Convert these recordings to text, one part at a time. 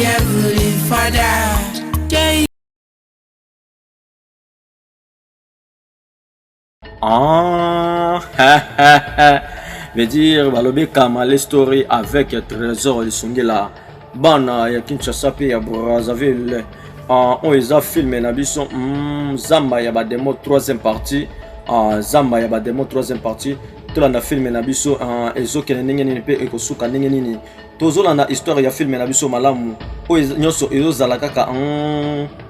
Heavenly Father. Yeah. Veut dire balobi Kamale Story avec Trésor Lisungela bana ya Kinshasa pe ya Brazzaville on les a filmé na biso Zamba ya ba demo 3e partie Zamba ya ba demo 3e partie tolanda filmé na biso ezokene ndenge nini pe ekosuka ndenge nini tozolanda histoire ya filmé na biso malamu oyo nyonso ezozala kaka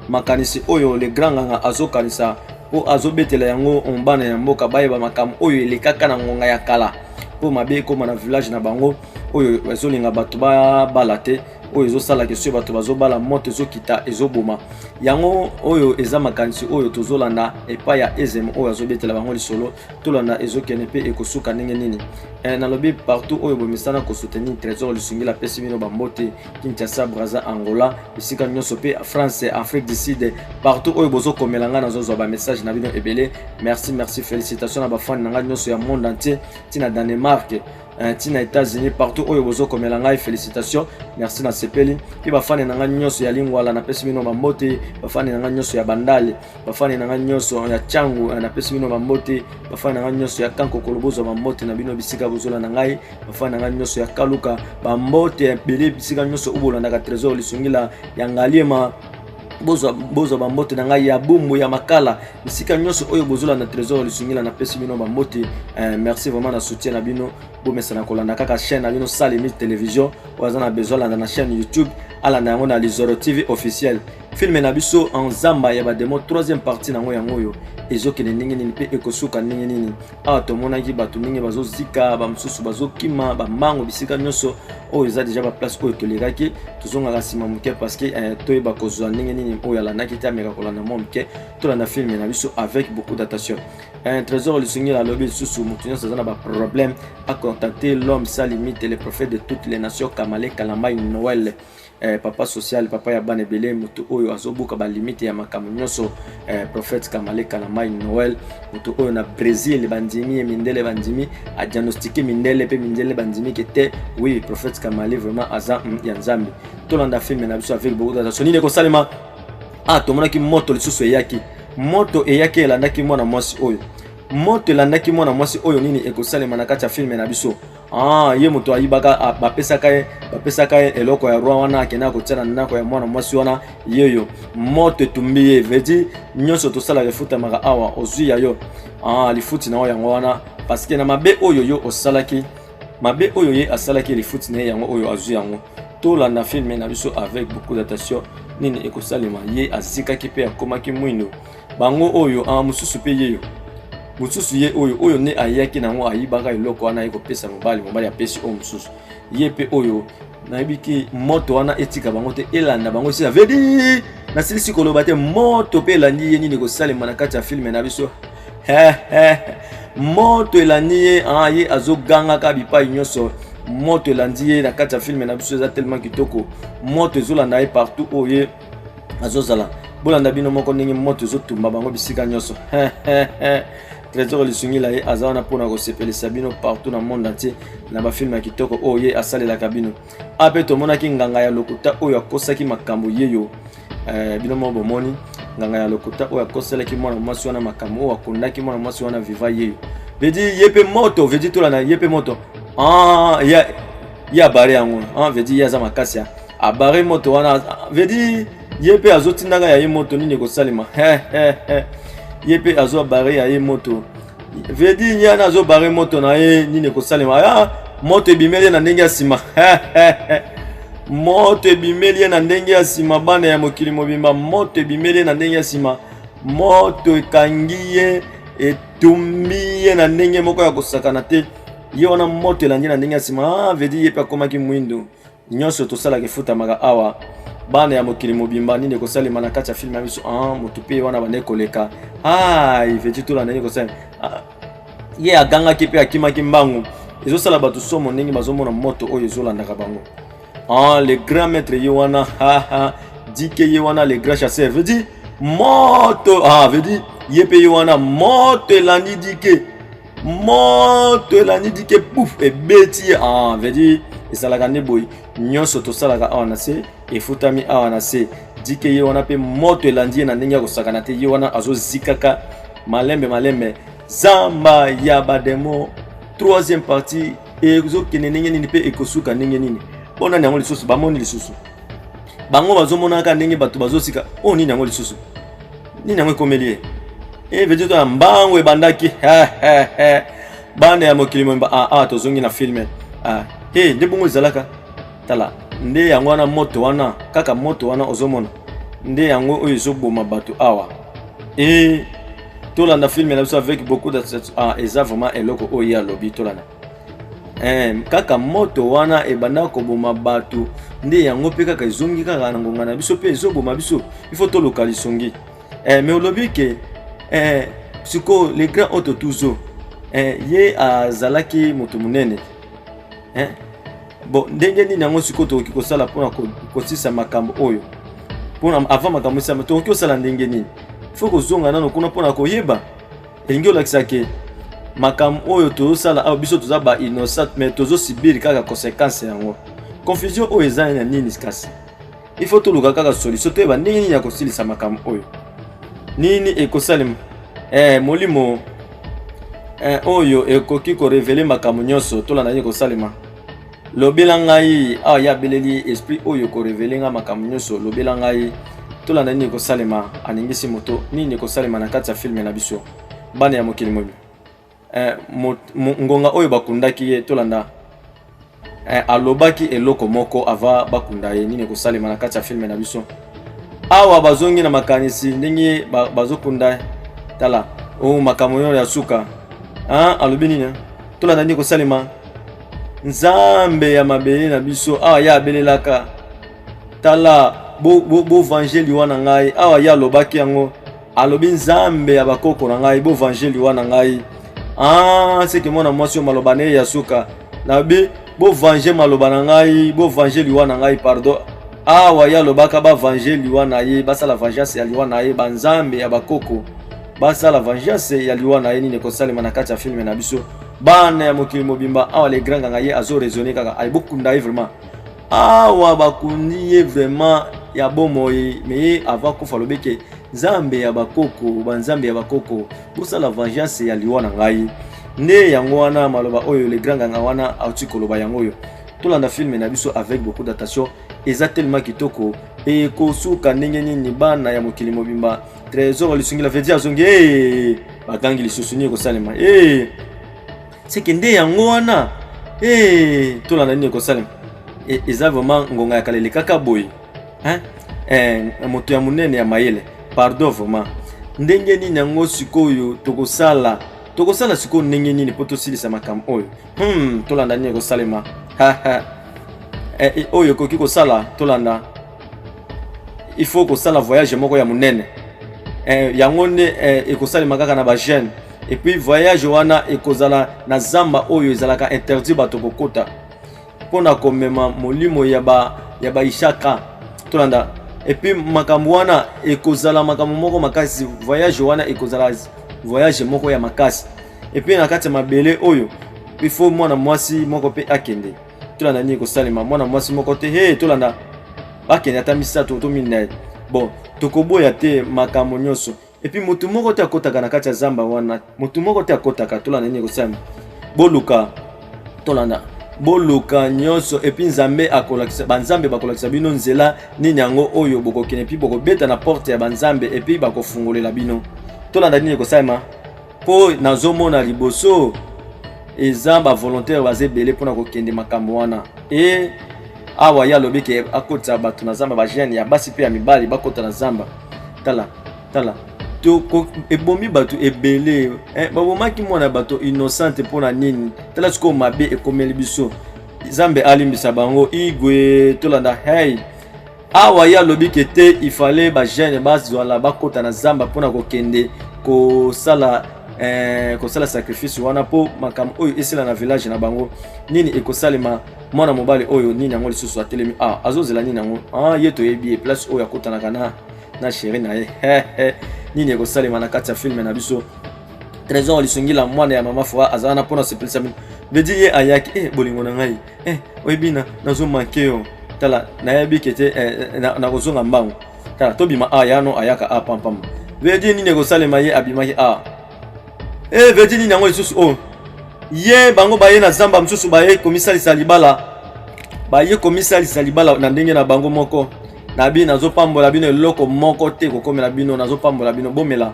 makanisi oyo le grand nganga azokanisa po azobetela yango ombana ya mboka bayeba makambo oyo elekaka na ngonga ya kala po mabe ekoma na village na bango oyo ezolinga bato babala te oyo ezosala kesio bato bazobala moto ezokita ezoboma yango oyo eza makanisi oyo tozolanda epai ya ezem oyo azobetela bango lisolo tolanda ezokene pe ekosuka ndenge nini nalobi partout oyo bomisana kosoutenir Trésor Lisungela pesi bino bambote Kinshasa, Brazza, Angola esika nyonso pe France, Afrique du Sud partout oyo bozokomela nga nazozwa ba message na bino ebele. Merci félicitations na bafani na nga nyonso ya monde entier tina Danemark tina États-Unis partout oyo bozokomela ngai félicitations. Merci na sepeli pe bafani na nga nyonso ya Lingwala na pesi bino bambote bafani na nga nyonso ya Bandale bafani na nga nyonso ya Changu na pesi bino bambote bafani na nga nyonso ya Kanko Kolobozo bambote na bino bisika bozola na ngai bafani na nga nyonso ya Kaluka bambote ebele bisika nyonso ubolandaka Trésor Lisungela ya Ngaliema bozo bambote na ngai ya Bumbu ya Makala bisika nyonso oyo bozola na Trésor Lisungela na pesi bino bambote. Merci vraiment na soutien na bino bomesa na kolanda kaka chaîne na bino Salimit Télévision wazana besoin na chaîne YouTube alanda yango na Lizoro TV officiel filme na biso en Zamba ya ba demo 3e partie nango yango yo ezokene ndenge nini pe ekosuka ndenge nini awa tomonaki bato ndenge bazozika bamosusu bazokima bamango bisika nyonso oyo eza deja ba place oyo tolekaki tozongaka nsima moke parce que toyeba kozwa ndenge nini oyo alandaki te ameka kolanda mwa moke tolanda filme na biso avec beaucoup d'attention. Trésor Lisungela alobi lisusu moto nyonso aza na baproblème a contacter l'homme sans limite le prophète de toutes les nations Kamale Kalamai Noël papa social papa ya bana ebele moto oyo azobuka ba limite ya makambo nyonso prophète Kamale Kalamai Noël moto oyo na Brésil bandimi mindele bandimi a diagnostiqué mindele pe mindele bandimi qui était oui prophète Kamale vraiment aza ya Nzambe tolanda filme na biso avec beaucoup d'attention ni ko salema tomonaki moto lisusu eyaki moto eyaki elandaki mwana mwasi oyo moto elandaki mwana mwasi oyo nini ekosalema na kati ya filme na biso ye moto ayibaka bapesaka ye eloko ya roi wana akenda kotia na ndako ya mwana mwasi wana yeyo moto etumbi ye vedi nyonso tosala efutamaka awa ozwi ya yo lifuti na yo yango wana parce que na mabe oyo yo osalaki mabe oyo ye asalaki lifuti na ye yango oyo azwi yango tolanda filme na biso avec beaucoup d'attention nini ekosalema ye azikaki pe akomaki mwindo bango oyo mosusu pe yeyo mosusu ye oyo ne ayaki nango ayibaka eloko wana ekopesa mobali apesi oyo mosusu ye pe oyo nayebiki moto wana etika bango te elanda bango si avedi nasilisi koloba te moto pe elandi ye nini ekosalema na kati ya filme na biso moto elandi ye ye azogangaka bipai nyonso moto elandi ye na kati ya filme na biso eza tellement kitoko moto ezolanda ye partout oyo ye azozala bolanda bino moko ndenge moto ezotumba bango bisika nyonso Trésor Lisungela ye aza wana mpona kosepelisa bino partout na monde entier na bafilme ya kitoko oyo ye asalelaka bino ape tomonaki nganga ya lokuta oyo akosaki makambo yeyo bino mo bomoni nganga ya lokuta oyo akoselaki mwana mwasi wana makambo oyo akondaki mwana mwasi wana viva yeyo vedi ye pe moto vedi tolanda ye pe moto ye abare yango vedi ye aza makasi ya abare moto wana vedi ye pe azotindaka ya ye moto nini ekosalema ye pe azo bare ya ye moto vedi yana azo bare moto na ye nini ekosalema moto ebimeli na ndenge ya nsima moto ebimeli na ndenge ya nsima bana ya mokili mobimba moto ebimeli na ndenge ya nsima moto ekangi ye etumbi ye na ndenge moko ya kosakana te ye wana moto elandi na ndenge ya nsima vedi ye pe akomaki mwindo nyonso tosalaka efutamaka awa bana ya mokili mobimba nini ekosalema na kati ya filme ya biso motu pe wana bande koleka vedi tolanda nini ekosalema ye agangaki pe akimaki mbangu ezosala bato somo ndenge bazomona moto oyo ezolandaka bango le grand maître ye wana dike ye wana le grand chasseur vedi moto vedi ye pe ye wana moto elandi dike moto elandi dike pouf ebeti ye vedi esalaka nde boye nyonso tosalaka awa na se efutami awa na se dike ye wana pe moto elandi ye na ndenge ya kosakana te ye wana azozikaka malembe zamba ya bademo troisième partie ezokende ndenge nini pe ekosuka ndenge nini bona yango lisusu bamoni lisusu bango bazomonaka ndenge bato bazosika o nini yango lisusu nini yango ekomeli ye veut dire to mbango ebandaki bande ya mokili momba tozongi na filme nde bongo ezalaka tala nde yango wana moto wana kaka moto wana ozomona nde yango oyo ezoboma bato awa tolanda filme na biso avec beaucoup de eza vraiment eloko oyo ya lobi tolanda kaka moto wana ebanda koboma bato nde yango pe kaka ezongi kaka na ngonga na biso pe ezoboma biso il faut toluka lisongi mais olobi ke siko le grand auto tuzo ye azalaki moto munene bon ndenge nini yango siko tokoki kosala mpona kosisa makambo oyo mpona avant makambo esama tokoki kosala ndenge nini faut kozonga nano kuna mpona koyeba elingi olakisa ke makambo oyo tozosala awa biso toza ba innocent mais tozosibiri kaka conséquence yango confusion oyo eza na nini kasi il faut toluka kaka solution toyeba ndenge nini ya kosilisa makambo oyo nini ekosalema molimo oyo ekoki korevele makambo nyonso tolanda nini kosalema lobela ngai awa ya beleli esprit oyo korevele nga makambo nyonso lobela ngai tolanda nini kosalema aningisi moto nini kosalema na kati ya filme na biso bana ya mokili mobi ngonga oyo bakundaki ye tolanda alobaki eloko moko ava bakunda ye nini kosalema na kati ya filme na biso awa bazongi na makanisi ndenge bazokunda tala makambo ya suka alobi nini tolanda nini kosalema nzambe ya mabele na biso awa ya abelelaka tala bo vangeli wana ngai awa ya alobaki yango alobi nzambe ya bakoko na ngai bo vangeli wana ngai seke mwana mwasi yo maloba na ye ya suka nabi bo vange maloba na ngai bo vangeli wana ngai pardon awa ya alobaka ba vangeli wana ye basala vengeance ya liwa na ye banzambe ya bakoko basala vengeance ya liwa na ye nini kosalema na kati ya filme na biso bana ya mokili mobimba awa le grand nganga ye azo raisonner kaka ay bokunda ye vraiment awa bakundi ye vraiment ya bomoi mais avant ko falobe ke nzambe ya bakoko banzambe ya bakoko bosala vengeance ya liwa na ngai nde yango wana maloba oyo le grand nganga wana auti koloba yango oyo tolanda filme na biso avec beaucoup d'attention eza tellement kitoko e kosuka ndenge nini bana ya mokili mobimba trésor lisungi la vedia zongi bakangi lisusu ni kosalema seke nde yango wana tolanda nini kosalema eza vraiment ngonga ya kalele kaka boy moto ya munene ya mayele pardon vraiment ndenge nini yango sikoyo tokosala sikoyo ndenge nini po tosilisa makambo oyo tolanda nini kosalema oyo koki kosala tolanda il faut kosala voyage moko ya munene yango nde ekosalema kaka na bajeune et puis voyage wana ekozala na zamba oyo ezalaka interdit bato kokota mpona komema molimo ya ba ishaka tolanda et puis makambo wana ekozala makambo moko makasi voyage wana ekozala voyage moko ya makasi et puis na kati ya mabele oyo il faut mwana mwasi moko pe akende tolanda nini kosalema mwana mwasi moko te tolanda bakende ata misato to minai bon tokoboya te makambo nyonso et puis motu moko te akotaka na kati ya zamba wana motu moko te akotaka tolanda nini kosalema boluka tolanda boluka nyonso et puis nzambe akolakisa banzambe bakolakisa bino nzela nini yango oyo bokokene puis bokobeta na porte ya banzambe et puis bakofungolela bino tolanda nini kosalema po nazomona liboso eza ba volontaire bazebele mpona kokende makambo wana awa ya lobi ke akota bato na zamba bajeune ya basi pe ya mibali bakota na zamba tala to ebomi bato ebele babomaki mwana bato innocente mpona nini tala siko mabe ekomeli biso zambe alimbisa bango igwe tolanda awa ya lobi ke te ifale bajeune bazwala bakota na zamba mpona kokende kosala sacrifice wana po makambo oyo esila na village na bango nini ekosalema mwana mobali oyo nini yango lisusu atelemi azozela nini yango ye toyebi place oyo akotanaka na chéri na ye nini ekosalema na kati ya filme na biso trésor lisongi la mwana ya mama fois azana pona sepelisa mino veut dire ye ayaki bolingo na ngai oyebina nazo manke yo tala nayebi kete na kozonga mbangu tala tobima yano ayaka pam pam veut dire nini kosalema ye abimaki veut dire nini yango lisusu ye bango baye na zamba mosusu baye komisalisa libala na ndenge na bango moko na bino nazopambola bino eloko moko te kokomela bino nazopambola bino bomela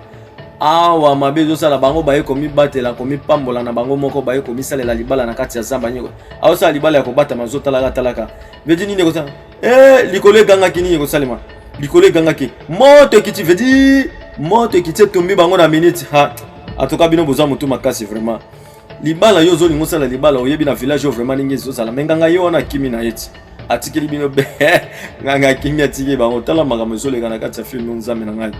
awa mabe ezosala bango baye komibatela komipambola na bango moko baye komisalela libala na kati ya zamba nyiko aosala libala ya kobatama azotalaka veut dire nini ekosala likolo egangaki nini ekosalema likolo egangaki moto ekiti veut dire moto ekiti etumbi bango na minute atoka bino bozwa motu makasi vraiment libala yo ozolinga osala libala oyebi na village yo vraiment ndenge ezosala me nganga ye wana akimi na ye ti atikeli bino nganga akimi atikeli bango tala makambo ezoleka na kati ya filme nzambe na ngai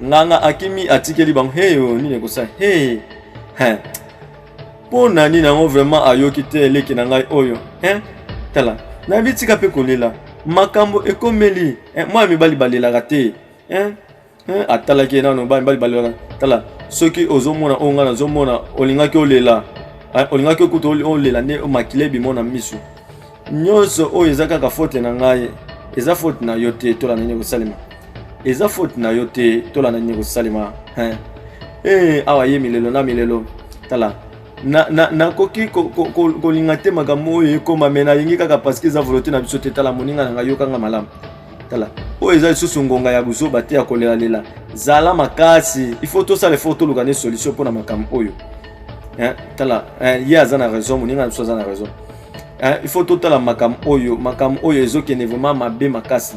nganga akimi atikeli bango nini ekosala mpo na nini yango vraiment ayoki te eleki na ngai oyo tala nayebi tika mpe kolela makambo ekomeli mwana mibali balelaka te atalaki nano mibali balelaka tala soki ozomona oyo ngai nazomona olingaki olela olingaki okuta olela nde makile bimona miso nyonso oyo eza kaka faute na ngai eza faute na yo te tola nini kosalema eza faute na yo te tola nini kosalema awa ye milelo na milelo tala nakoki kolinga te makambo oyo ekoma me nalingi kaka parceke eza volonté na biso te tala moninga na ngai yokanga malamu tala oyo eza lisusu ngonga ya buzoba te ya kolelalela zala makasi il faut tosala effort toluka nde solution mpona makambo oyo tala ye aza na raison moninga na biso aza na raison il faut totala makambo oyo ezokende vraiment mabe makasi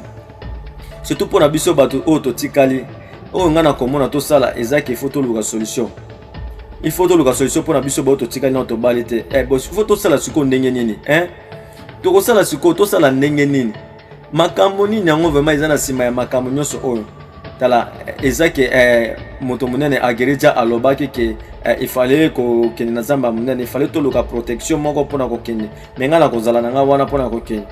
surtout mpona biso bato oyo totikali oyo ngai na komona tosala ezaki il faut toluka solution il faut toluka solution mpona biso bato totikali na tobali te il faut tosala sikoyo ndenge nini tokosala sikoyo tosala ndenge nini makambo nini yango vraiment eza na nsima ya makambo nyonso oyo tala ezaki moto monene agereja alobaki ke ifale kokende na zamba monene ifale toluka protection moko mpona kokende me ngai na kozala na ngai wana mpona kokende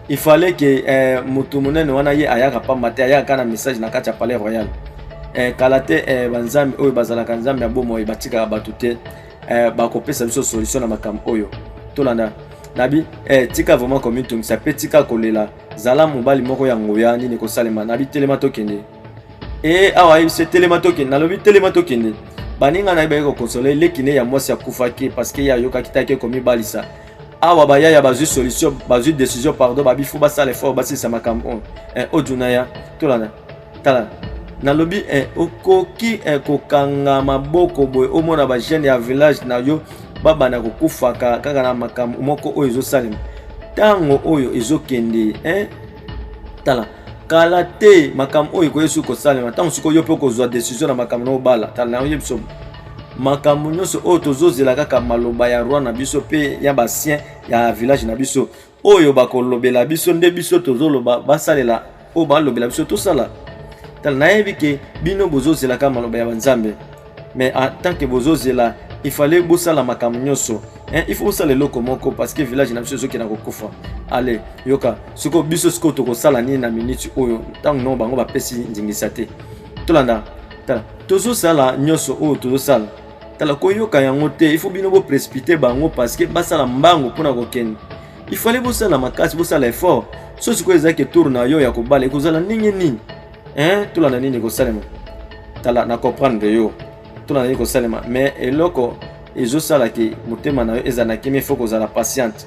ifale ke moto monene wana ye ayaka pamba te ayaka na message na kati ya palais royal kala te banzambe oyo bazalaka nzambe ya bomoi batikaka bato te bakopesa biso solution na makambo oyo tolanda nabi tika vraiment komitungisa mpe tika kolela zala mobali moko ya ngoya nini kosalema nabi telema tokende awa yebi se telema tokende nalobi telema tokende baninga na ye bayeki kokonsole leki ne ya mwasi akufaki parceke ye ayokaki taki komibalisa awa bayaya bazwi solution bazwi décision pardon babifu basala effort basilisa makambo oduna ya tolanda tala nalobi okoki kokanga maboko boye omona bagene ya village na yo babana kokufaka kaka na makambo moko oyo ezosalema ntango oyo ezokende tala kala te makambo oyo ekoyesu kosalema ntango sikoyo yo mpe kozwa décision na makambo na obala tala na oyebi biso makambo nyonso oyo tozozela kaka maloba ya roi na biso mpe ya basien ya village na biso oyo bakolobela biso nde biso tozoloba basalela oyo balobela biso tosala tala nayebi ke bino bozozelaka maloba ya banzambe mais en tant que bozozela il fallait bosala makambo nyonso il faut bosala eloko moko parce que village na biso ezokenda kokufa ale yoka sikoyo biso sikoyo tokosala nini na minute oyo ntango no bango bapesi ndingisa te tolanda tala tozosala nyonso oyo tozosala tala koyoka yango te il faut bino boprécipite bango parce que basala mbango mpona kokende il fallait bosala makasi bosala effort so sikoyo ezalaki tour na yo ya kobala ekozala ndenge nini tolanda nini ekosalema tala na comprendre yo tolanda nini ekosalema mais eloko ezosalaki motema na yo ezalaki mais il faut kozala patiente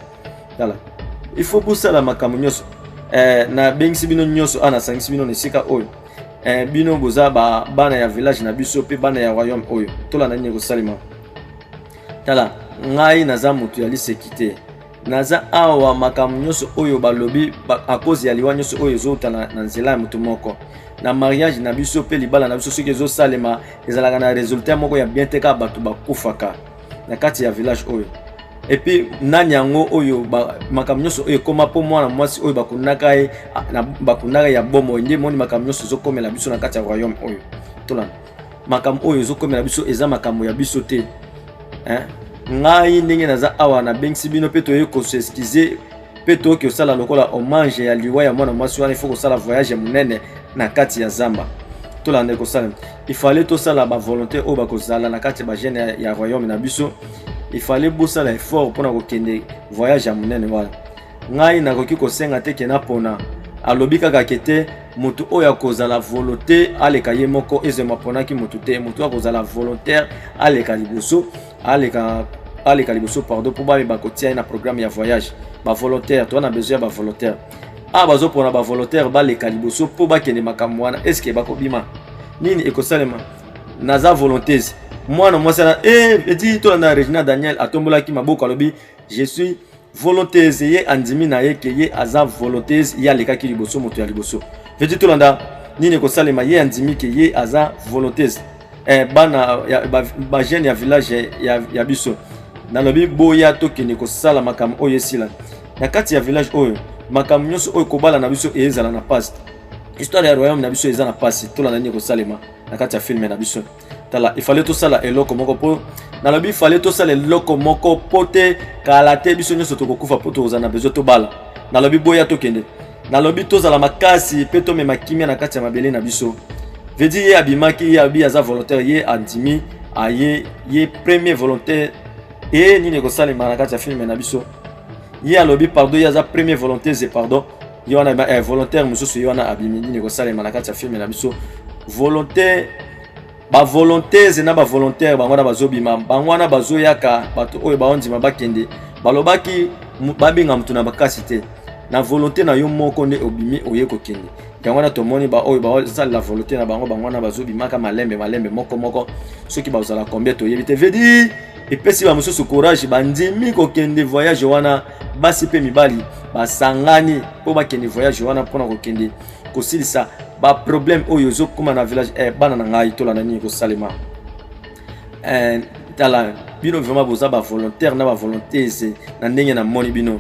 tala il faut bosala makambo nyonso na bengisi bino nyonso nasangisi bino na esika oyo bino boza bana ya village na biso mpe bana ya royaume oyo tolanda nini ekosalema tala ngai naza moto ya liseki te naza awa makambo nyonso oyo balobi a cause ya liwa nyonso oyo ezouta na nzela ya moto moko na mariage na biso mpe libala na biso soki ezosalema ezalaka na resultat moko ya bien te kaka bato bakufaka na kati ya village oyo epuis nani yango oyo makambo nyonso oyo ekoma mpo mwana mwasi oyo bakundaka ya bomoi nde moni makambo nyonso ezokomela biso na kati ya royaume oyo tolanda makambo oyo ezokomela biso eza makambo ya biso te ngai ndenge naza awa nabengisi bino mpe toyei koseskize mpe toyoki kosala lokola hommage ya liwa ya mwana mwasi wana ifo kosala voyage monene na kati ya zamba tout l'année ko sala il fallait tout ça la volonté au ba ko zala na kati ba jeune ya royaume na biso il fallait bosa la effort pour na ko kende voyage à monene wala ngai na ko ki ko senga te kena pona alobi kaka kete mutu oya kozala volonté aleka ye moko ezema pona ki mutu te mutu akozala volontaire aleka liboso aleka liboso pardon pour ba kotia na programme ya voyage ba volontaire to na besoin ba volontaire bazo pona ba volontaire ba leka liboso pour ba kende makambo wana est-ce que bako bima nini ekosalema naza volontaise moi non moi ça dit to na Regina Daniel atombola ki maboko alobi je suis volontaise ye andimi na ye ke ye aza volontaise ya leka ki liboso moto ya liboso veut to landa nini ekosalema ye andimi ke ye aza volontaise bana ba jeune ya village ya biso na lobi boya to kene ko sala makam oyo sila na kati ya village oyo makam nyonso oyo kobala na biso ezala na passe histoire ya royaume na biso eza na passe to landa nini ko salema na kati ya film na biso tala il fallait tout ça la eloko moko po na lobi il fallait tout ça le loko moko pote kala te biso nyonso to kokufa po to na besoin to bala na lobi boya to kende na lobi to zala makasi pe to me makimia na kati ya mabele na biso veut dire ye abimaki ye abi aza volontaire ye andimi aye ye premier volontaire et nini ko salema na kati ya film na biso ye alobi pardon ye aza premier volontaire c'est pardon ye wana volontaire mususu ye wana abimi nini ko salema na kati ya film na biso volontaire ba volontaire na ba volontaire bango na bazobima bango na bazoyaka bato oyo baondima bakende balobaki babinga mutu na bakasi te na volonté na yo moko nde obimi oye kokende yango na tomoni ba oyo bazala la volonté na bango bango na bazobima ka malembe moko soki bazala combien to yebite vedi epesi ba mususu courage bandimi kokende voyage wana basi pe mibali basangani po bakende voyage wana pona kokende kosilisa ba problème oyo zo kuma na village bana na ngai to la nani ko salema tala bino vraiment boza ba volontaire na ba volontaise na ndenge na moni bino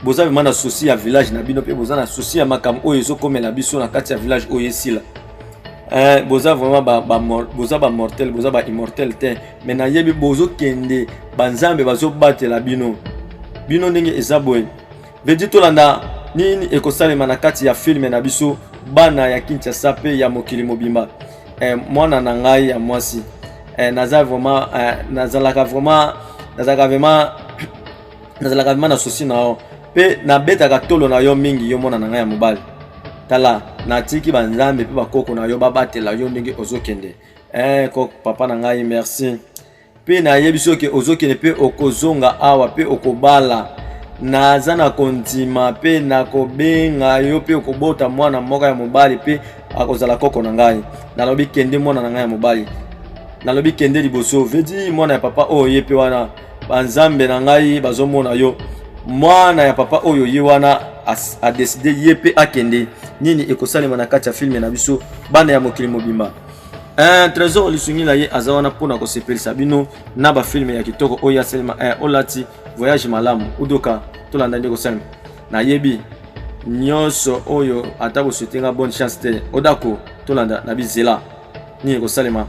boza vraiment na souci ya village na bino pe boza na souci ya makam oyo zo komela biso na kati ya village oyo esila boza vraiment boza ba mortel boza ba immortel te mais na yebi bozo kende banzambe bazo batela bino ndenge ezaboy veut to landa nini ekosalema na kati ya film na biso bana ya Kinshasa pe ya mokili mobimba mwana na ngai ya mwasi naza vraiment nazalaka vraiment na souci na yo pe na betaka tolo na yo mingi yo mwana na ngai ya mobali tala na tiki banzambe pe bakoko na yo babatela yo ndenge ozokende ko papa na ngai merci pe na yebiso ke ozokende pe okozonga awa pe okobala naza na kontima pe na kobenga yo pe okobota mwana moko ya mobali pe akozala koko na ngai nalobi kende mwana na ngai ya mobali nalobi kende liboso vedi mwana ya papa oyo ye pe wana banzambe na ngai bazomona yo mwana ya papa oyo ye wana a décidé ye pe akende nini ekosalema na kati ya film na biso bana ya mokili mobimba trésor lisungi la ye azawana pona ko sepelisa bino na ba film ya kitoko oya selma olati voyage malamu udoka to landa ndeko salma na yebi nyonso oyo atabo soutenga bonne chance te odako to landa na bizela ni ko salma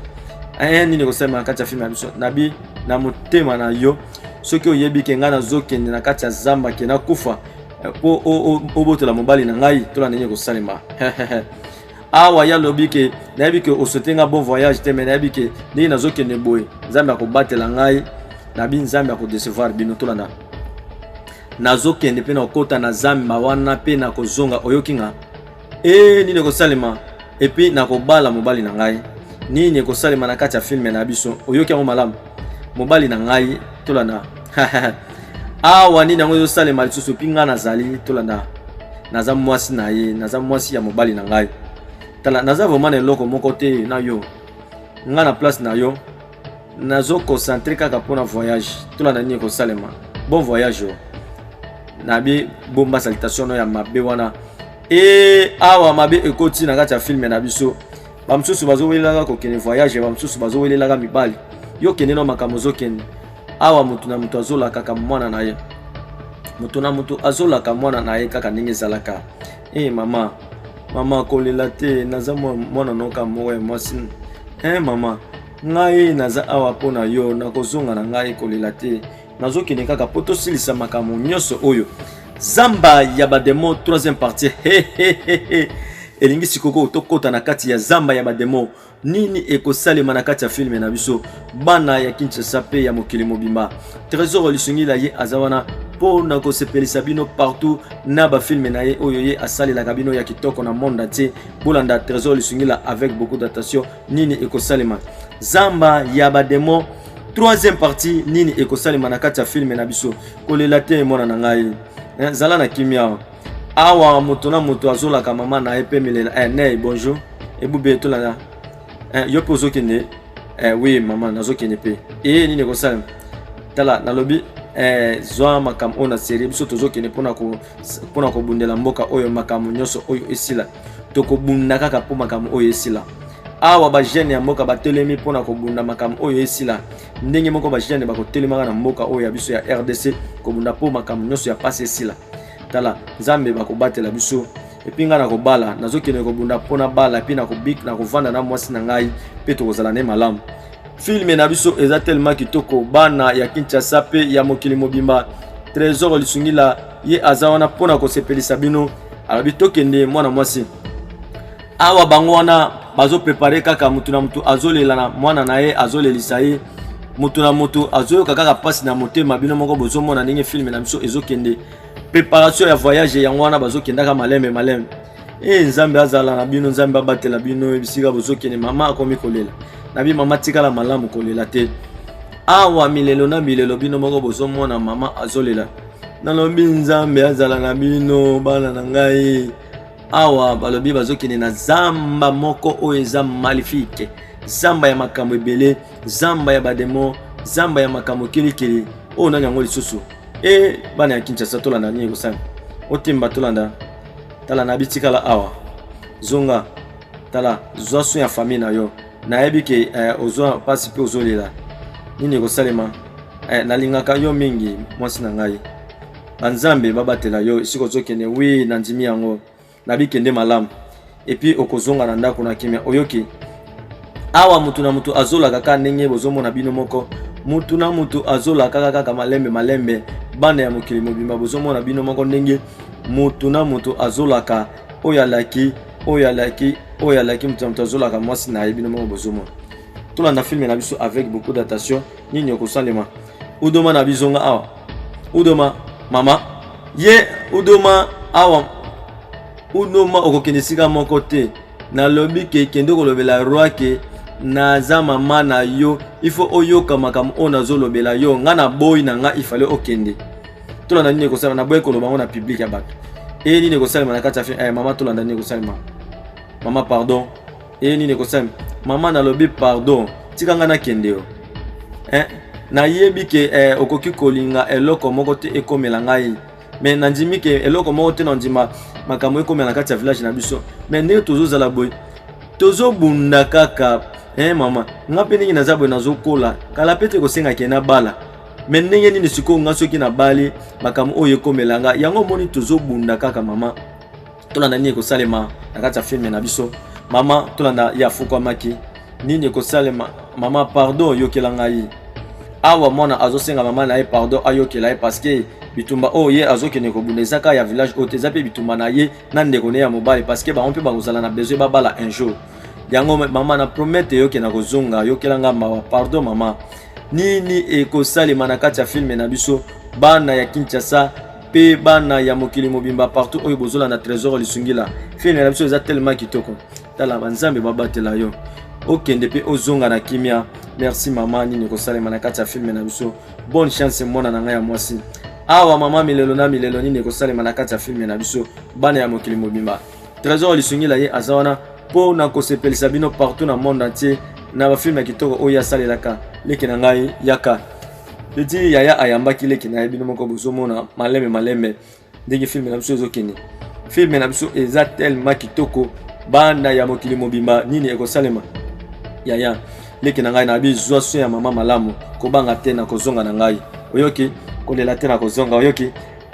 nini ko salma kati ya film ya biso nabi na motema na yo soki oyebi ke ngana zokende na kati ya zamba ke na kufa po obotola mobali na ngai to landa ndeko salma awa ya lobi ke nayebi ke osotenga bon voyage te mais nayebi ke ndenge nazokende boye nzambe akobatela ngai nabi nzambe akodecevoir bino tolanda nazokende pe na okota na zamba wana pe na kozonga oyokinga nini ekosalema epi nakobala mobali na ngai nini ekosalema na kati ya filme na biso oyoki yango malamu mobali na ngai tolanda awa nini yango ezosalema lisusu pi nga nazali tolanda naza mwasi na ye naza mwasi ya mobali na ngai tala naza vraiment na eloko moko te na yo nga na place na yo nazo concentré kaka mpona voyage tolanda nini ekosalema bon voyage yo nabi bomba salutation no ya mabe wana awa mabe ekoti na kati ya filme na biso bamosusu bazowelelaka kokende voyage bamosusu bazowelelaka mibali yo kende no makambo ozokende awa mutu na mutu azolaka mwana na ye mutu na mutu azolaka mwana na ye kaka ndenge ezalaka mama kolela te naza mwana noka moko ya mwasi mama ngai naza awa mpona yo nakozonga na ngai kolela te nazokende kaka po tosilisa makambo nyonso oyo zamba ya bademo 3e partie elingi sikoko tokota na kati ya zamba ya bademo nini ekosalema na kati ya filme na biso bana ya Kinshasa pe ya mokili mobimba. Trésor Lisungila ye azawana pona ko sepelisa bino partout na ba filme na ye oyo ye asali la kabino ya kitoko na monde entier. Bolanda Trésor Lisungila avec beaucoup d'attention nini ekosalema zamba ya bademo. Troisième partie nini ekosalema na kati ya filme na biso kolela te mona na ngai zala na kimia awa moto na moto azola ka mama na epe milela ne bonjour ebube to la yo pozo kene oui maman nazo kene pe nini ekosalema tala na lobi zwa makam ona série biso tozo kene pona ko bundela mboka oyo makam nyoso oyo esila to ko bunda kaka po makam oyo esila awa ba jeune ya mboka batelemi pona ko bunda makam oyo esila ndenge moko ba jeune bako telema na mboka oyo ya biso ya RDC ko bunda po makam nyoso ya passe esila tala Nzambe bako batela biso epinga na ko bala nazo kene ko bunda pona bala pina ko bik na ko vanda na mwasi na ngai pe to kozala ne malamu. Filme na biso eza tellement kitoko bana ya Kinshasa pe ya mokili mobimba. Trésor Lisungila ye azawana pona ko sepelisa bino alabi tokende mwana mwasi awa bango wana bazo préparer kaka mutu na mutu azolela na mwana na ye azolelisa ye mutu na mutu azoyoka kaka pasi na motema bino moko bozo mona ndenge filme na biso ezokende préparation ya voyage ya wana bazo kendaka malembe Nzambe azala na bino Nzambe abatela bino bisika bozo kende mama akomi kolela na bi mama tikala malamu kolela te awa milelo na milelo bino moko bozo mona mama azolela na lobi Nzambe azala na bino bana na ngai awa balobi bazokene na zamba moko oyo eza magnifique zamba ya makambo ebele zamba ya bademo zamba ya makambo kilikili oyo nani yango lisusu bana ya Kinshasa tolanda nini kosala otimba tolanda tala na bitikala awa zonga tala zwaso ya famille na yo nayebi ke ozwa pasi pe ozolela nini kosalema nalingaka yo mingi mwasi na ngai banzambe babatela yo isiko zokene wi na ndimi yango nabi kende malamu epi okozonga na ndako na kimia oyoki awa mutu na mutu azola kaka ndenge bozomona bino moko mutu na mutu azola kaka malembe bana ya mokili mobimba bozomona bino moko ndenge mutu na mutu azola ka oyalaki mutu na mutu azola ka mwasi na bino moko bozomona tolanda filme na biso avec beaucoup d'attention nini okosalema udoma na bizonga awa udoma mama ye udoma awa udoma okokende sika moko te na lobi ke kende kolobela roi ke naza mama na yo ifo oyoka makambo ona zolobela yo nga na boy na nga ifale okende tolanda nini kosala na boy koloba ngo na public ya bato nini kosalema na kati ya mama tolanda nini kosalema mama pardon nini kosalema mama na lobi pardon tika nga na kende yo na yebi ke okoki kolinga eloko moko te ekomela ngai mais nandimi ke eloko moko te nandima makambo ekomela na kati ya village na biso mais ndenge tozozala boye tozobunda kaka mama nga mpe ndenge naza boye nazokola kala pe te kosengaki na bala mais ndenge nini sikoyo nga soki na bali makambo oyo ekomela nga yango moni tozobunda kaka mama tolanda nini ekosalema na kati ya filme na biso mama tolanda ya fukwamaki nini ekosalema mama pardon yokela ngai awa mwana azosenga mama na ye pardon ayokela ye parce que bitumba ye azokene kobunda ezaka ya village oyo te eza mpe bitumba na ye na ndeko ne ya mobali parce que bango mpe bakozala na besoin babala un jour yango mama na promete yokena kozonga yokelanga mawa pardon mama nini ekosalema na kati ya filme na biso bana ya Kinshasa pe bana ya mokili mobimba partout oyo bozolanda Trésor Lisungila filme na biso eza tellement kitoko tala banzambe babatela yo okende pe ozonga na kimia merci mama nini ekosalema na kati ya filme na biso bonne chance mwana na ngai ya mwasi awa mama milelo na milelo nini ekosalema na kati ya filme na biso bana ya mokili mobimba Trésor Lisungila ye azawana po na kosepelisa bino partout na monde entier na ba filme kitoko oyo asalelaka leki na ngai yaka leti yaya ayambaki leki na bino moko bozomona malembe ndenge filme na biso ezokende filme na biso eza tellement kitoko bana ya mokili mobimba nini ekosalema yaya leki na ngai na bizwa so ya mama malamu kobanga te na kozonga na ngai oyoki kolela te na kozonga oyoki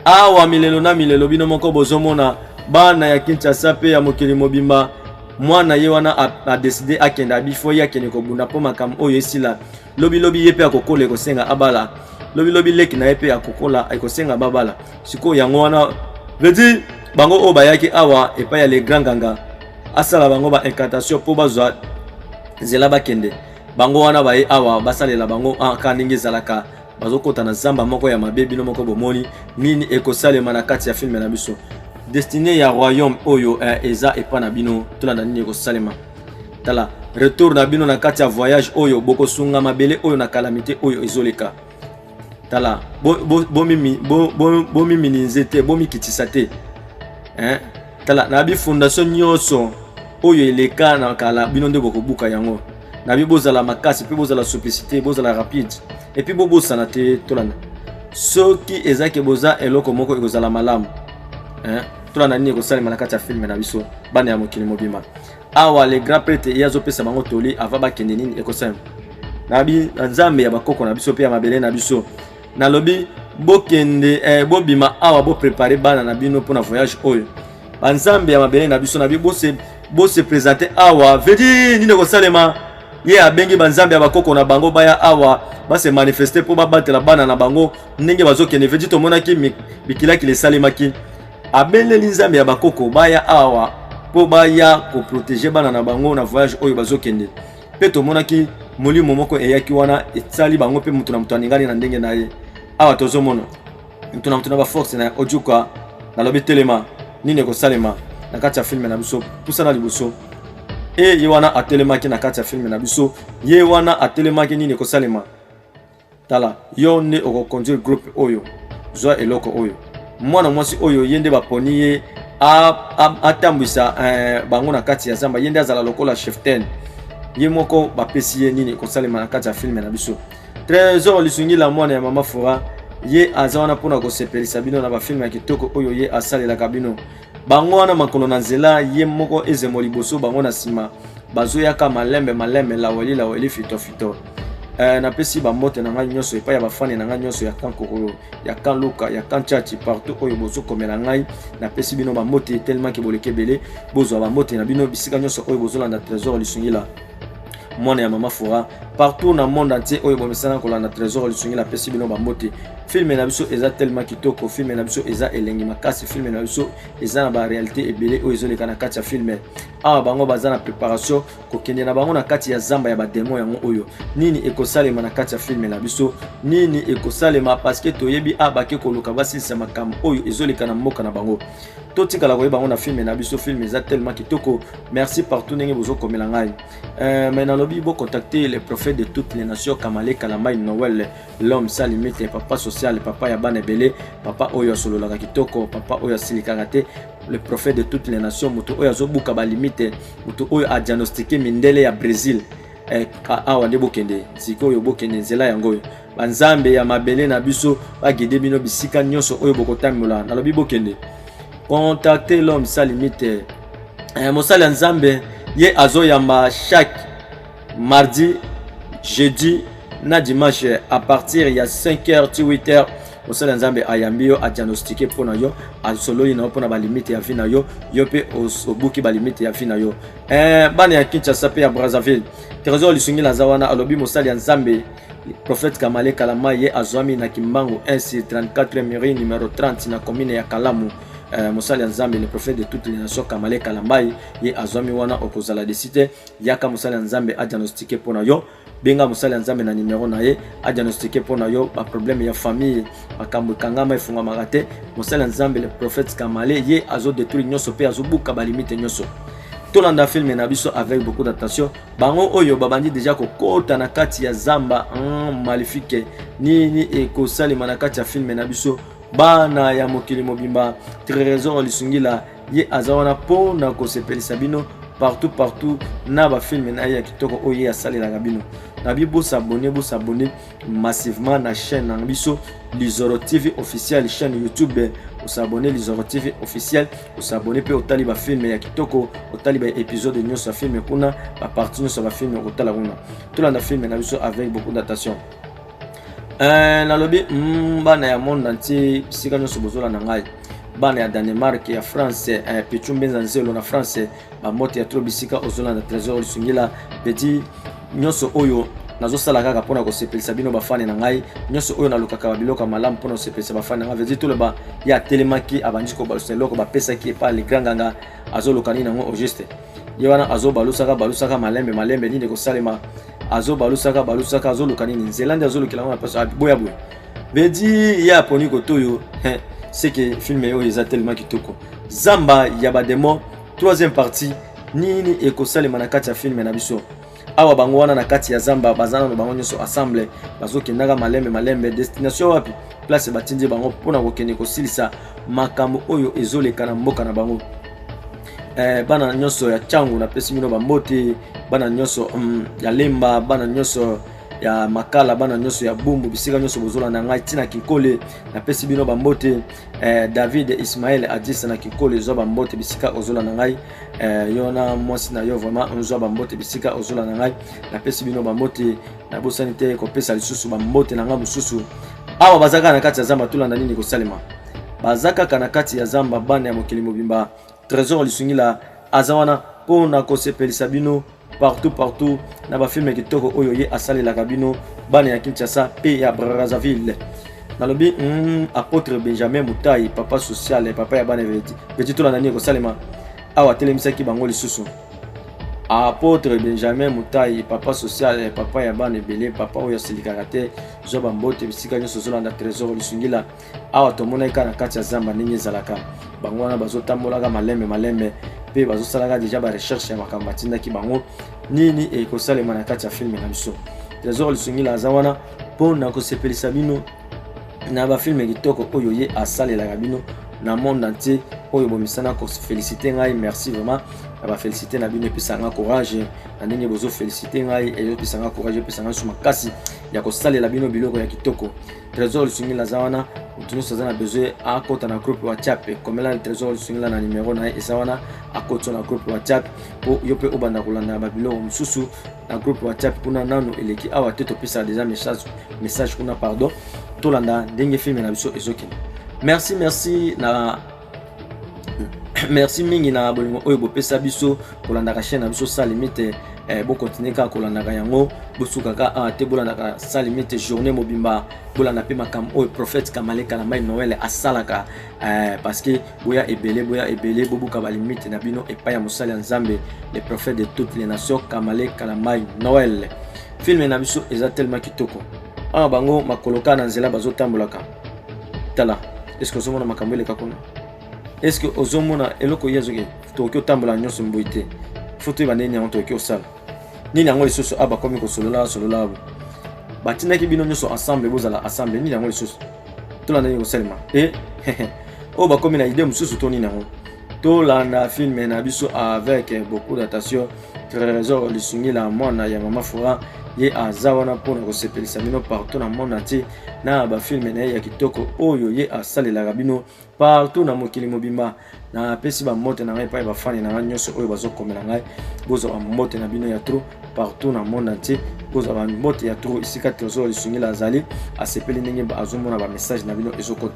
awa milelo na milelo bino moko bozomona bana ya Kinshasa pe ya mokili mobimba mwana ye wana a décidé akenda bifo ya kene kobunda po makambo oyo esila lobi ye pe akokola ekosenga abala lobi leki na ye pe akokola ekosenga babala siko yango wana vedi bango oyo bayaki awa epai ya le grand ganga asala bango ba incantation po bazwa zela bakende bango wana baye awa basalela bango aka ndenge ezalaka bazokota na zamba moko ya mabe bino moko bomoni nini ekosalema na kati ya filme na biso destiné ya royaume oyo eza epa na bino tolanda nini ekosalema tala retour na bino na kati ya voyage oyo bokosunga mabele oyo na calamité oyo ezoleka tala bomiminize te bomikitisa te tala na bi fondation nyonso oyo eleka na kala bino nde bokobuka yango na bi bozala makasi pe bozala simplicité bozala rapide et puis bobosana te tolanda soki ezake boza eloko moko ekozala malamu tolanda nini ekosalema na kati ya filme na biso bana ya mokili mobimba awa le grand prêtre yazopesa bango toli ava bakende nini ekosalema na bi nzambe ya bakoko na biso pe ya mabele na biso nalobi bokende bobima awa bo préparer bana na bino pour na voyage oyo banzambe ya mabele na biso na bi bose présenter awa vedi nini ekosalema ye abengi banzambe ya bakoko na bango baya awa base manifester pour babatela bana na bango ndenge bazokende vedi tomonaki bikilaki lesalemaki abeleli nzambe ya bakoko baya awa po baya ko protéger bana na bango na voyage oyo bazokende pe tomonaki molimo moko eyaki wana etsali bango pe mutu na mutu aningani na ndenge na ye awa tozomona mutu na mutu na ba force na ojuka na lobi telema nini ekosalema na kati ya filme na biso pusana liboso ye wana atelemaki na kati ya filme na biso ye wana atelemaki nini ekosalema tala yo nde okoconduire groupe oyo zwa eloko oyo mwana mwasi oyo ye nde baponi ye atambwisa bango na kati ya zamba ye nde azala lokola cheftain ye moko bapesi ye nini ekosalema na kati ya filme na biso trésor lisungila mwana ya mama Fura ye aza wana mpona kosepelisa bino na bafilme ya kitoko oyo ye asalelaka bino bango wana makolo na nzela ye moko ezemo liboso bango na nsima bazoyaka malembe laweli fito napesi bambote na ngai nyonso epai ya bafani na ngai nyonso ya kankokolo ya kanluka ya kanchachi partout oyo bozokomela ngai napesi bino bambote tellement ke boleke ebele bozwa bambote na bino bisika nyonso oyo bozolanda trésor lisungila mwana ya mama Fura partout na monde entier oyo bomesana kolanda trésor lisungila pesi bino bambote filme na biso eza tellement kitoko filme na biso eza elengi makasi filme na biso eza na ba réalité ebele oyo ezoleka na kati ya filme awa bango baza na préparation kokende na bango na kati ya zamba ya bademo yango oyo nini ekosalema na kati ya filme na biso nini ekosalema parce que toyebi abake koluka basilisa makambo oyo ezoleka na mboka na bango totikala koyeba bango na filme na biso filme eza tellement kitoko merci partout ndenge bozokomela ngai mais nalobi bo contacter les prophètes de toutes les nations Kamale Kalamai Noël l'homme sans limite papa social papa ya bana ebele papa oyo asololaka kitoko papa oyo asilikaka te le prophète de toutes les nations mutu oyo azobuka balimite mutu oyo adiagnostiqué mindele ya Brésil awa nde bokende sikoyo bokende nzela yango oyo banzambe ya mabele na biso bagide bino bisika nyonso oyo bokotambola nalobi bokende contacter l'homme sans limite mosali ya nzambe ye azoyamba chaque mardi jeudi na dimanche à partir ya 5h to 8h mosali ya nzambe ayambi yo adiagnostiqué mpona yo asololi na yo mpona balimite ya vi na yo yo mpe obuki balimite ya vi na yo bana ya Kinshasa mpe ya Brazzaville trésor lisungila aza wana alobi mosali ya nzambe prophète Kamale Kalamai ye azwami na Kimbangu 1/34 mairie numéro 30 na commune ya Kalamu mosali ya nzambe le prophète de toutes les nations Kamale Kalamai ye azwami wana okozala desite yaka mosali ya nzambe adiagnostiqué mpona yo benga mosali ya nzambe na numéro na ye adiagnostiqué mpona yo ba problème ya famille makambo ekangama efungamaka te mosali ya nzambe le prophète Kamale ye azodétruire nyonso mpe azobuka balimite nyonso tolanda filme na biso avec beaucoup d'attention bango oyo babandi déjà kokota na kati ya zamba maléfique nini ekosalema na kati ya filme na biso bana ya mokili mobimba trésor lisungila ye aza wana mpona kosepelisa bino partout na bafilme na ye ya kitoko oyo ye asalelaka bino na bi bosabone massivement na chaîne na biso Lizoro TV officiel chaîne YouTube osabone Lizoro TV officiel osabone pe otali bafilme ya kitoko otali ba épisode nyonso ya filme kuna ba partie nyonso ya bafilme otala kuna tolanda filme na biso avec beaucoup d'attention nalobi bana ya monde entier sika nyonso bozolanda ngai bana ya Danemark ya France Pichu Mbenza Nzelo na France bamote ya tro bisika ozolanda trésor lisungila petit nyonso oyo nazosala kaka mpona kosepelisa bino bafani na ngai nyonso oyo nalukaka babiloko malamu mpona kosepelisa bafani na ngai vedi toloba ya telemaki abandi kobalusa eloko bapesaki epa le grand nganga azoluka nini yango au juste ye wana azo balusaka malembe nini ko salema azo balusaka azo lukanini nzelande azo lukila na passe boya boya bedi ya poni kotoyo c'est que film yo eza tellement kitoko zamba ya ba demo troisième partie nini ekosalema na kati ya film na biso awa bango wana na kati ya zamba bazana no bango nyoso ensemble bazokendaka malembe destination wapi place batindi bango pona kokende kosilisa makambo oyo ezoleka na mboka na bango bana nyoso ya changu na pesi mino bambote bana nyoso ya lemba bana nyoso ya makala bana nyoso ya bumbu bisika nyoso bozola na ngai tina kikole na pesi bino bambote David Ismaël Adis na kikole zo bambote bisika ozola na ngai yona mwasi na yo vraiment onzo bambote bisika ozola na ngai na pesi bino bambote na bosanite ko pesa lisusu bambote na nga mususu awa bazaka na kati ya zamba tulanda nini ko salema bazaka kana kati ya zamba bana ya mokili mobimba trésor lisungila azawana pona ko sepelisa bino partout na ba film kitoko oyo ye asali la kabino bana ya Kinshasa pe ya Brazzaville nalobi apôtre Benjamin Mutai papa social papa ya bana veti to la nani ko salema awa telemisa ki bango lisusu apôtre Benjamin Mutai papa social papa ya bana belé papa oyo silikarate zo bambote bisika nyoso zolanda trésor lisungila awa tomona ikana kati ya zamba nini zalaka bango wana bazotambolaka malembe pe bazosalaka déjà ba recherche ya makambo batindaki bango nini ekosalema na kati ya film na biso trésor lisungila azawana pona kosepelisa bino na ba film kitoko oyo ye asalelaka bino na monde entier oyo bomisana ko féliciter ngai merci vraiment ba féliciter na bino epesa nga courage na ndenge bozo féliciter ngai et epesa nga courage epesa nga suma kasi ya kosalela bino biloko ya kitoko trésor lisungila azawana Nous avons besoin à côté d'un groupe WhatsApp. Comme là, le trésor sur le numéro na et ça wana à côté d'un groupe WhatsApp pour yope obanda kulanda babilo mususu un groupe WhatsApp pour nanu eleki awa teto pisa déjà message kuna pardon tolanda ndenge film na biso ezoki. Merci mingi na bolingo oyo bopesa biso kolanda ka chaîne na biso sa limite bo continuer ka kolanda ka yango bosuka ka te bolanda ka sa limite journée mobimba bolanda pe makam oyo prophète Kamaleka na mai Noël asalaka parce que boya ebele bobuka ba limite na bino epa ya mosali nzambe les prophètes de toutes les nations Kamaleka na mai Noël film na biso eza tellement kitoko bango makoloka na nzela bazotambolaka tala est-ce que ozomona makambo eleka kuna est-ce que ozomona eloko yezoke tokyo tambola nyonso mboite foto ba neni yango tokyo sala nini yango lisusu komi ko solola batinaki bino nyonso ensemble bozala ensemble nini yango lisusu tolanda nini kosalema o bakomi na idée mosusu to nini yango tolanda film na biso avec beaucoup d'attention trésor lisungila mwana ya mama Fura ye azawana pona ko sepelisa bino partout na monde entier na ba film na ya kitoko oyo ye asalelaka bino partout na mokili mobimba na pesi ba mote na ngai pa ba fani na nyonso oyo bazokomela ngai bozo ba mote na bino ya trop partout na monde entier bozo ba mote ya trop isika trésor lisungila azali asepeli ndenge ba azomona ba message na bino ezokota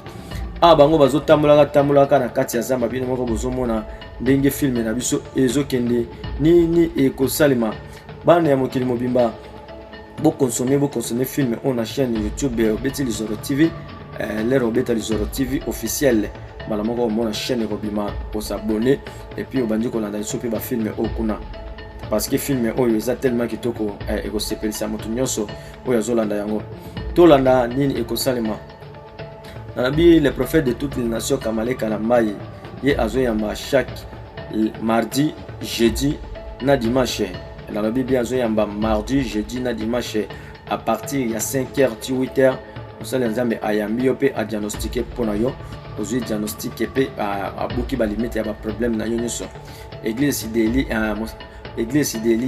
bango bazotambolaka na kati ya zamba bino moko bozomona ndenge film na biso ezokende nini ekosalema bana ya mokili mobimba bo consommer film on a chaîne YouTube Beti Lizoro TV l'ero Beta Lizoro TV officiel bala moko mona chaîne kobima pour s'abonner et puis obandi ko landa iso pe ba film okuna parce que film oyo eza tellement kitoko ekosepelisa moto nyonso oyo azolanda yango tolanda nini ekosalema Nabi le prophète de toutes les nations Kamaleka na mai ye azoyamba chaque mardi jeudi na dimanche dans la Bible azoyamba mardi jeudi na dimanche à partir ya 5h 8h osala nzambe ayambi yo pe a diagnostiquer pona yo ozui diagnostiquer pe a buki ba limite ya ba problème na yo nyonso église ideli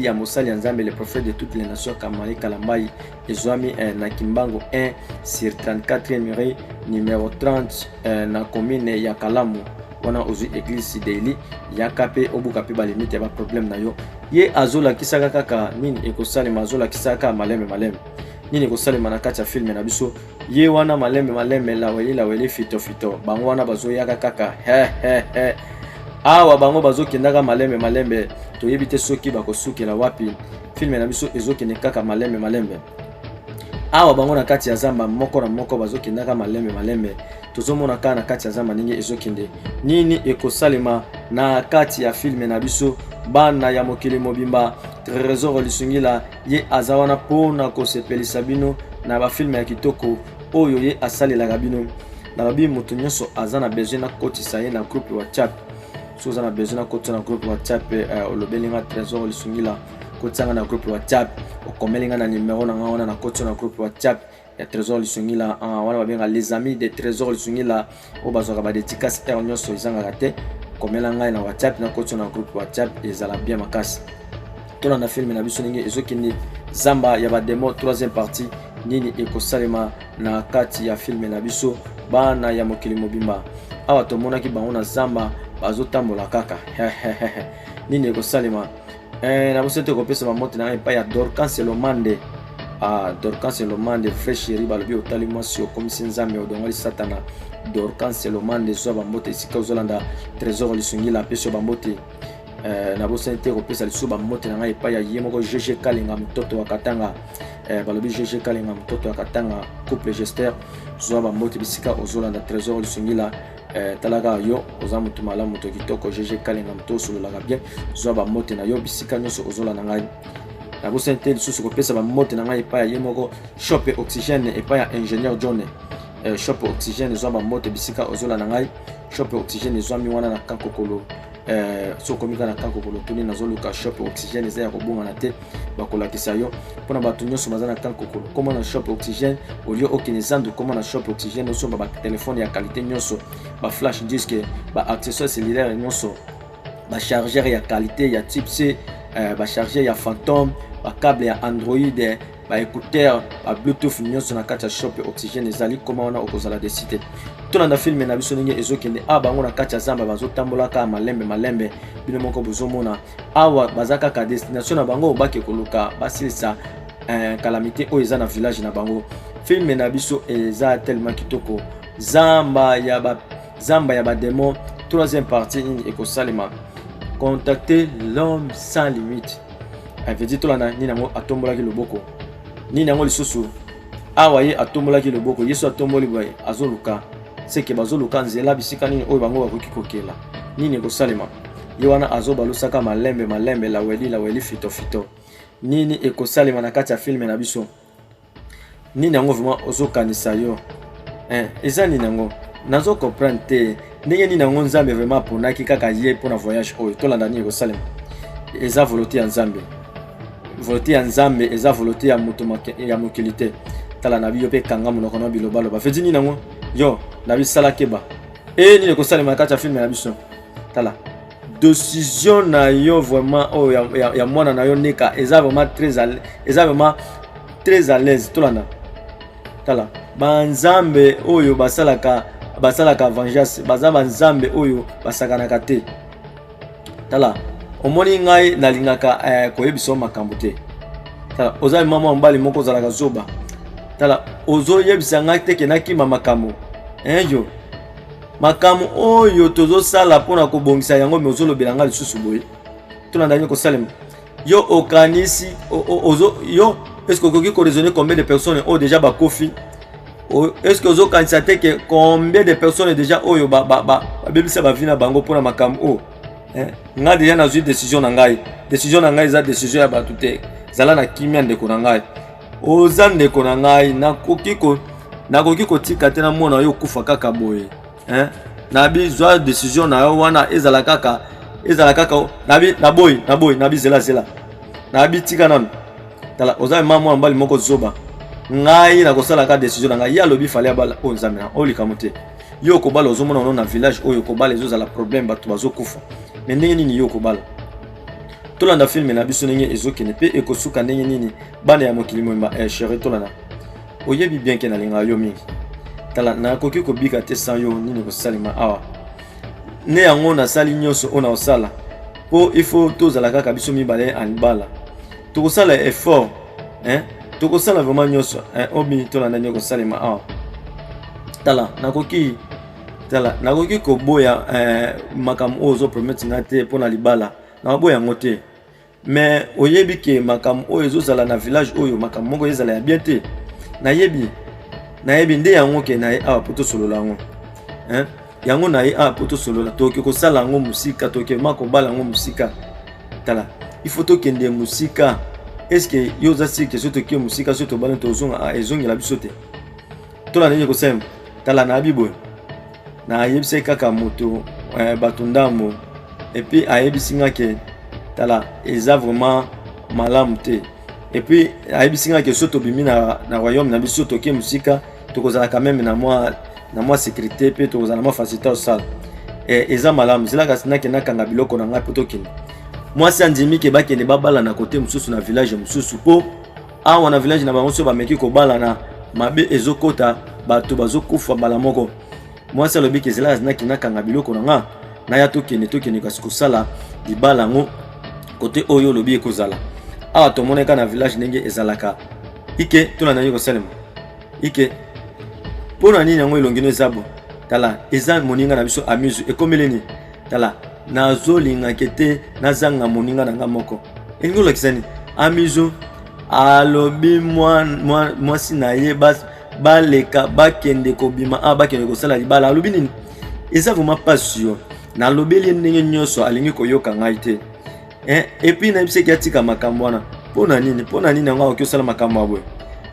ya mosali nzambe le prophète de toutes les nations Kamaleka na mai ezwami na Kimbango 1 sur 34e rue numéro 30 na commune ya Kalamu wana ozui église ideli ya kape obuka pe ba limite ya ba problème na yo ye azola kisaka kaka nini ekosalema azola kisaka malembe nini ekosalema na kati ya film na biso ye wana malembe laweli fito bango wana bazoyaka kaka awa bango bazokendaka malembe toyebi te soki bakosukela wapi film na biso ezokende kaka malembe awa bango na kati ya zamba moko na moko bazokendaka malembe tozomona kaka na kati ya zamba ndenge ezokende nini ekosalema na kati ya filme na biso bana ya mokili mobimba Trésor Lisungila ye aza wana mpona kosepelisa bino na bafilme ya kitoko oyo ye asalelaka bino na babi moto nyonso aza na besoin na kotisa ye na groupe WhatsApp so aza na besoin na kotisa na groupe WhatsApp olobelinga Trésor Lisungila kotsanga na groupe WhatsApp okomelinga na numéro na nga wana na kotisa na groupe WhatsApp ya Trésor Lisungila wana babenga les amis de Trésor Lisungila o bazwaka ba dédicace er nyonso ezangaka te komela ngai na WhatsApp na kotisa na groupe WhatsApp ezala bien makasi tolanda filme na biso ndenge ezokende zamba ya bademo 3e partie nini ekosalema na kati ya filme na biso bana ya mokili mobimba awa tomonaki bango na zamba bazotambola kaka nini ekosalema na biso te kopesa bamote na epai ya Dorcas Elomande Dorcas Elomande vrai chéri balobi otali mwasi okomisi nzambe odongoli satana Dorcas Elomande zwa bambote esika ozolanda Trésor Lisungila apesi yo bambote na bosa te kopesa lisusu bamote na ngai epai ya ye moko GG Kalinga mtoto wa Katanga balobi GG Kalinga mtoto wa Katanga couple Gester zwa bambote bisika ozolanda Trésor Lisungila talaka yo oza mutu malamu moto kitoko GG Kalinga mto osololaka bien zwa bamote na yo bisika nyonso ozolanda ngai na bosa te lisusu kopesa bamote na ngai epai ya ye moko Shop Oxygène epai ya ingénieur John Shop Oxygène zwa bamote bisika ozolanda ngai Shop Oxygène zwa mi wana na kankokolo so komika na kankokolo tuni nazoluka Shop Oxygène eza ya kobongana te bakolakisa yo mpona bato nyonso baza na kankokolo koma na Shop Oxygène olio okende zandu koma na Shop Oxygène osomba batelefone ya qualité nyonso baflash disk baaccessoire cellulaire nyonso bachargeur ya qualité ya type C bachargeur ya Phantom bacable ya Android baécouteur bluetooth nyonso na kati ya Shop Oxygène ezali koma wana okozala desite tolanda filme na biso ndenge ezokende bango na kati ya zamba bazotambola kaka malembe bino moko bozomona awa baza kaka destination na bango bake koluka basilisa calamité oyo eza na village na bango filme na biso eza tellement kitoko zamba ya bademo 3e partie nini ekosalema contacter l'homme sans limite veut tolanda nini yango atombolaki loboko nini yango lisusu awa ye atombolaki loboko yesu atomboli boye azoluka seke bazoluka nzela bisika nini oyo bango bakoki kokela nini ekosalema ye wana azobalusaka malembe laweli fito nini ekosalema na kati ya filme na biso nini yango vraiment ozokanisa yo eza nini yango nazo comprendre te ndenge nini yango nzambe vraiment aponaki kaka ye mpona voyage oyo tolanda nini ekosalema eza volonté ya nzambe eza volonté ya moto ya mokili te tala na biyo mpe kanga monoko na bilobaloba feti nini yango yo na bisala keba nini ekosalema na kati ya filme na biso tala décision na yo vraiment oyo ya mwana na yo neka eza vraiment très à l'aise tolanda tala banzambe oyo basalaka vengeance baza banzambe oyo basakanaka te tala omoni ngai nalingaka koyebisa makambo te tala oza mama mbali moko ozalaka zoba tala ozoyebisa ngai te kenakima makambo yo makambo oyo tozosala mpona kobongisa yango me ozolobela ngai lisusu boye tolanda nini kosalema yo okanisi yo est-ce que okoki koraisonner combien de personnes oyo déjà bakofi est-ce que ozokanisa te ke combien de personnes déjà oyo babebisa bavi na bango mpona makambo oyo nga deja nazwi décision na ngai eza décision ya bato te zala na kimia ndeko na ngai oza ndeko na ngai nakoki kotika te na mona yo okufa kaka boye nabi zwa décision na yo wana ezala kaka nabi zela nabi tika nanu tala oza mama mbali moko zoba ngai nakosala ka décision na ngai ya lobi fale abala o nzambe na olika mote yo kobala ozomona ono na village oyo kobala ezozala problème bato bazokufa me ndenge nini yo kobala tolanda filme na biso ndenge ezokende mpe ekosuka ndenge nini bana ya mokili mobimba chéri tolanda oyebi bien ke nalinga yo mingi tala nakoki kobika te sans yo nini kosalema awa nde yango nasali nyonso oyo na osala mpo ifo tozala kaka biso mibale alibala tokosala effort tokosala vraiment nyonso obi tolanda ndenge kosalema awa tala nakoki koboya makambo oyo ozopromettre nga te mpona libala nakoboya yango te mais oyebi ke makambo oyo ezozala na village oyo makambo moko ezala ya bien te nayebi nde yango ke na ye awa poto solo lango yango na ye awa poto solo la toke ko sala ngo musika toke mako bala ngo musika tala il faut to kende musika est-ce que yoza sike soto ke musika soto bala to zonga ezongi la bisote to la nini ko sem tala na bibo na yebise kaka moto batundamo et puis ayebisinga ke tala eza vraiment malamu te et puis ayebisinga ke soto bimi na royaume na biso to ke musika to kozala quand même na moi sécurité pe to kozala moi facilité au sal et eza malamu zela kasina ke nakanga biloko na nga poto kende moi si andimi ke bakende babala na côté mususu na village mususu po awa na village na bango so bameki ko bala na mabe ezokota bato bazokufa bala moko moi si alobi ke zela kasina ke nakanga biloko na nga na ya tokende kasi kosala libala ngo côté oyo lobi ekozala awa tomoneka na village ndenge ezalaka ike tona na yiko salema ike pona nini yango elongino ezabo tala eza moninga na biso amusu ekomeleni tala nazolinga kete nazanga moninga na nga moko elingo lakisani amusu alobi mwasi na ye baleka bakende kobima bakende kosala libala alobi nini eza vraiment passion na lobeli ndenge nyonso alingi koyoka ngai te et puis na biseki atika makambo wana pona nini yango okosala makambo abwe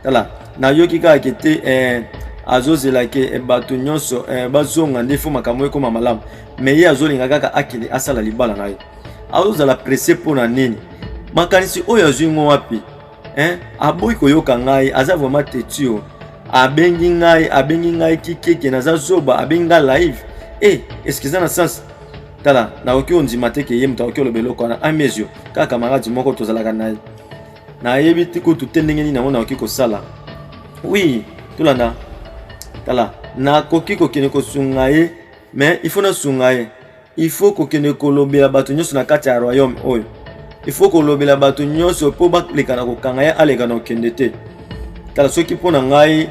tala na yoki kaka kete azozela ke bato nyonso bazonga ndefo makambo ekoma malamu mais ye azolinga kaka akende asala libala na ye azozala pressé pona nini makanisi oyo azwi ngo wapi aboyi koyoka ngai aza vraiment tetio abengi ngai kikeke naza zoba abengi ngai live est-ce que ça na sens tala na oki ondima te ke ye muta oki olobeloko na amezio kaka camarade moko tozalaka naye na yebi tikutu te ndenge nini nango na oki kosala oui tolanda tala na koki kokende kosunga ye mais il faut na sunga ye il faut kokende kolobela bato nyonso na kati ya royaume oyo il faut kolobela bato nyonso po baleka na kokanga ye aleka na okende te tala soki mpo na ngai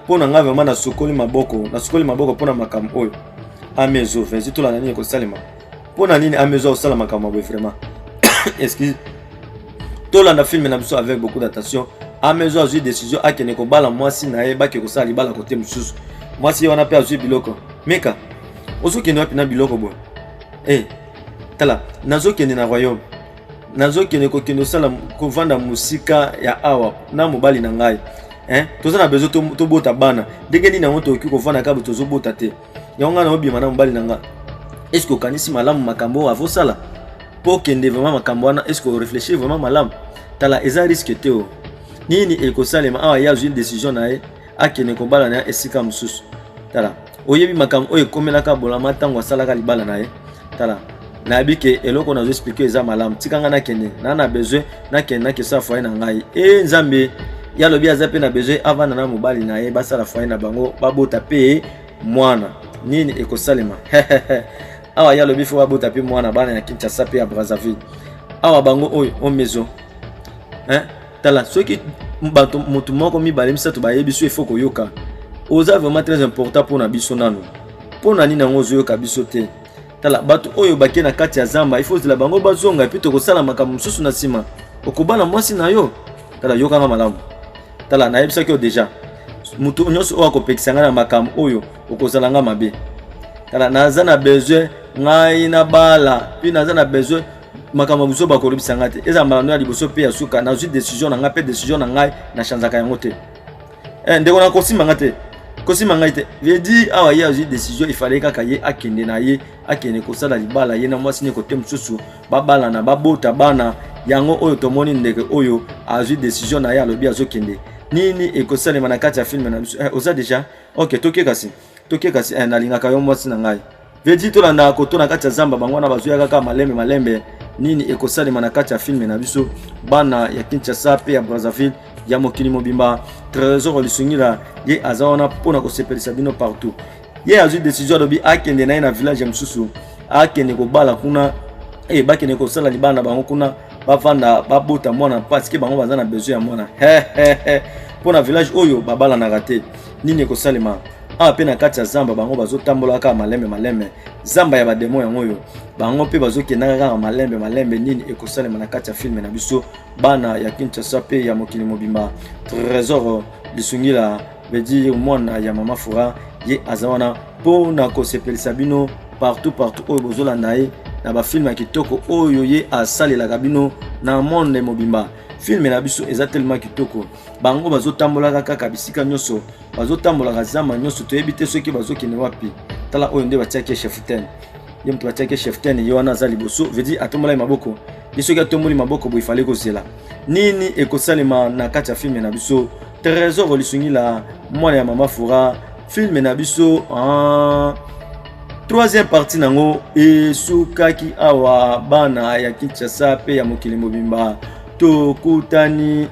vraiment nasukoli maboko mpo na makambo oyo amezo venzi tolanda nini kosalema pona nini amezo osala makambo boye vraiment excuse tolanda film na biso avec beaucoup d'attention amezo azwi décision akene ko bala mwasi na ye bake kosala libala kote mususu mwasi wana pe azwi biloko meka ozokende wapi na biloko boye tala nazokende na royaume nazokende kokende osala kovanda musika ya awa na mobali na ngai toza na bezo tobota bana ndenge nini yango tokoki kovanda kaka tozobota te yango na obima na mobali na ngai est-ce que okanisi malamu makambo avosala po kende vraiment makambo wana est-ce que réfléchir vraiment malamu tala eza risque te nini ekosalema awa ya azwi décision na ye akende kobala na ye esika mosusu tala oyebi makambo oyo ekomelaka bolama ntango asalaka libala na ye tala nayebi ke eloko nazo explique eza malamu tikanga nakende na besoin nakende nakesa foye na ngai nzambe ya lobi aza pe na besoin avanda na mobali na ye basala foye na bango babota pe mwana nini ekosalema awa ya lobi fo babota pe mwana bana ya Kinshasa pe ya Brazzaville awa bango oyo o maison tala soki bato motu moko mibale misato bayebi so ifo koyoka oza vraiment très important pour na biso nano pona nini yango ozoyoka biso te tala bato oyo bake na kati ya zamba ifo zila bango bazonga epi tokosala makambo mosusu na nsima okobala mwasi na yo tala yokanga malamu tala nayebisaki yo deja mutu nyonso oyo akopekisanga na makambo oyo okozalanga mabe tala naza na besoin ngai na bala puis naza na besoin makambo biso bakolobisanga te eza mbala ya liboso pe ya suka nazwi décision na ngai pe décision na ngai na chanzaka yango te ndeko na kosimanga te kosimanga te veut dire awa ye azwi décision ifallait kaka ye akende na ye akende kosala libala ye na mwasi ne kote mosusu babala na babota bana yango oyo tomoni ndeke oyo azwi décision na ye alobi azokende nini ekosalema na kati ya film na biso oza deja ok toke kasi nalingaka yo mwasi na ngai veut dire tolanda koto na kati ya zamba bango na bazwi kaka malembe nini ekosalema na kati ya film na biso bana ya Kinshasa pe ya Brazzaville ya mokili mobimba trésor lisungila ye aza wana mpona kosepelisa bino partout ye azwi décision alobi akende na ye na village ya mosusu akende kobala kuna bakende kosala libala na bango kuna bavanda babota mwana parce bango baza na besoin ya mwana mpona village oyo babalanaka te nini ekosalema a pe na kati ya zamba bango bazotambola kaka malembe zamba ya bademo yango oyo bango pe bazokendaka kaka malembe nini ekosalema na kati ya filme na biso bana ya Kinshasa pe ya mokili mobimba. Trésor Lisungila veut dire mwana ya mama Fura ye azawana po na kosepelisa bino partout oyo bozolanda ye na ba film ya kitoko oyo ye asalelaka bino na monde mobimba. Filme na biso eza tellement kitoko bango bazotambolaka kaka bisika nyonso bazotambolaka zamba nyonso toyebi te soki bazokende wapi. Tala oyo nde batiaki chef ten ye mutu batiaki chef ten ye wana aza liboso veut dire atombola maboko ye soki atomboli maboko bo ifale kozela nini ekosalema na kati ya filme na biso. Trésor Lisungila mwana ya mama Fura filme na biso troisième partie nango esukaki awa bana ya Kinshasa pe ya mokili mobimba tokutani